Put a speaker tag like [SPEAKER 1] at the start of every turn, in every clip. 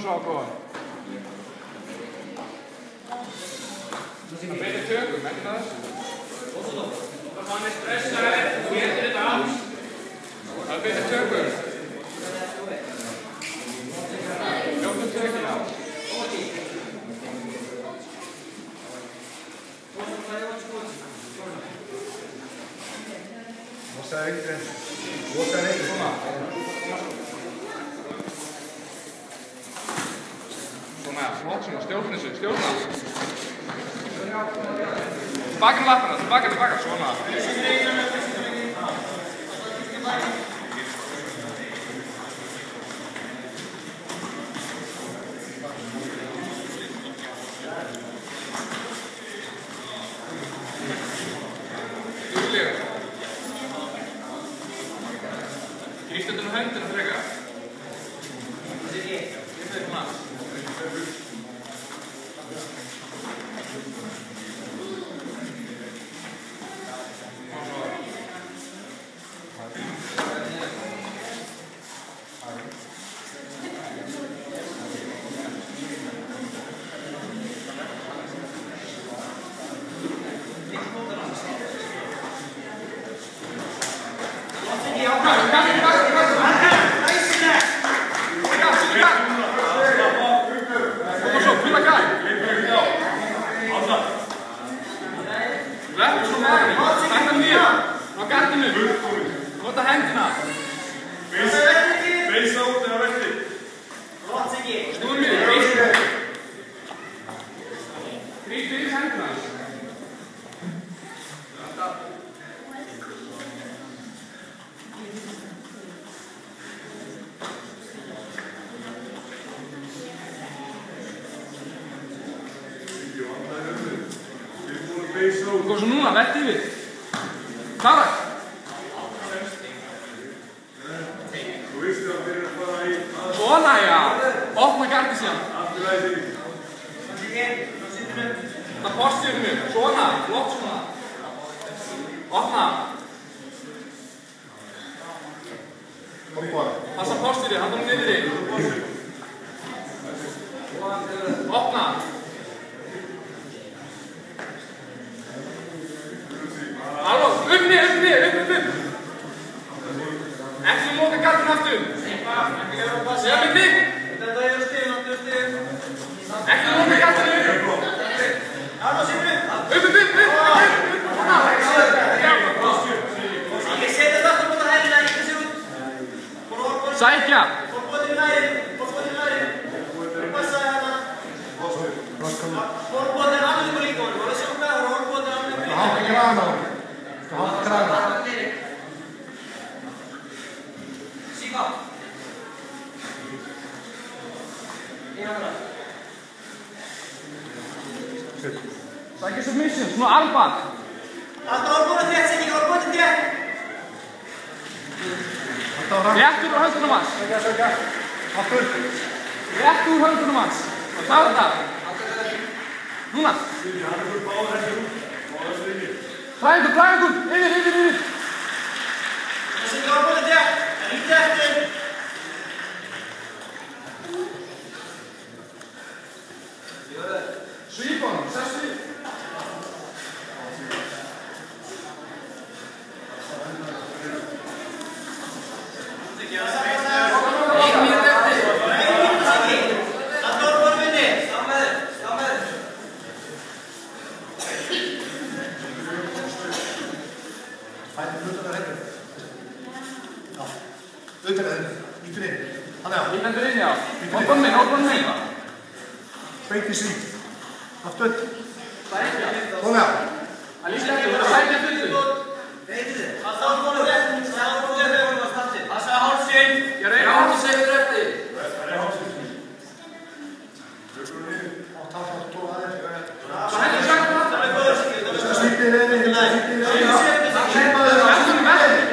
[SPEAKER 1] svo góðan. Það beitir tökum, ekki það? Það fann ég stressaði, þú getur þetta alls. Það beitir tökum. Ljóta tökina.
[SPEAKER 2] Losaði yngri. Losaði yngri.
[SPEAKER 1] Svona, flott svona, stjórn þessu, stjórna. Tilbaka með lappana, tilbaka, svona. Yfirlega. Gríftu þetta með höndina frekar. Gríftu þetta svona. Leppu svo maðurinn, hætta niður, á gardinu, nota hendina.
[SPEAKER 2] Beisa út eða verði.
[SPEAKER 1] Snúður mér, gríptu. Gríptu í hendina. Þú kom svo núna, vett yfir. Klara.
[SPEAKER 2] Þú vissi að þeir eru að fara í...
[SPEAKER 1] Svona, já. Opna gardið síðan.
[SPEAKER 2] Aftur lætið.
[SPEAKER 1] Það postið mér. Svona, flott svona. Opna. Passa postið þér, hann niður þig. Opna. Halló, upp. Ekki móka gardinu aftur. Segja mig þig. Ekki móka gardinu. Upp. Sækja. Sækja submission, svona alban.
[SPEAKER 3] Alltaf orðbúinu þétt, Siggi, orðbúinu þétt.
[SPEAKER 1] Rétt úr höndunum hans.
[SPEAKER 2] Aftur.
[SPEAKER 1] Rétt úr höndunum hans. Og klára þetta. Núna. Træðingur, yfir.
[SPEAKER 3] Siggi, orðbúinu þétt. Rítið eftir.
[SPEAKER 1] Svíp honum, sessu. Íbendur inn, já. Hópun minn.
[SPEAKER 2] Beint í sík. Aftur.
[SPEAKER 1] Sækja.
[SPEAKER 2] Svona.
[SPEAKER 1] Það líka eftir, það sækja fullu.
[SPEAKER 3] Alltaf orðbúinu þétt. Passaði hálsinn.
[SPEAKER 1] Ég reyna hálsinn eftir.
[SPEAKER 2] Það er hálsinn.
[SPEAKER 1] Svo hendur sækja þetta.
[SPEAKER 2] Svípið reyni.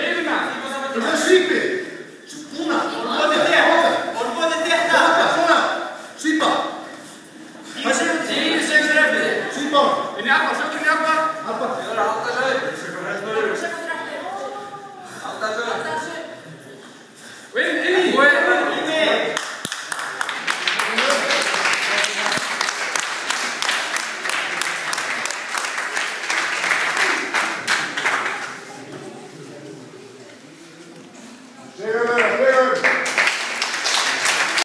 [SPEAKER 2] Yfir með. Það er svípið. Núna.
[SPEAKER 3] Orðbúinu þétt.
[SPEAKER 2] Svona. Svípa. Svípa.
[SPEAKER 1] Inn í armar, söktur inn í armar.
[SPEAKER 2] Armar.
[SPEAKER 1] Og inn í.
[SPEAKER 2] There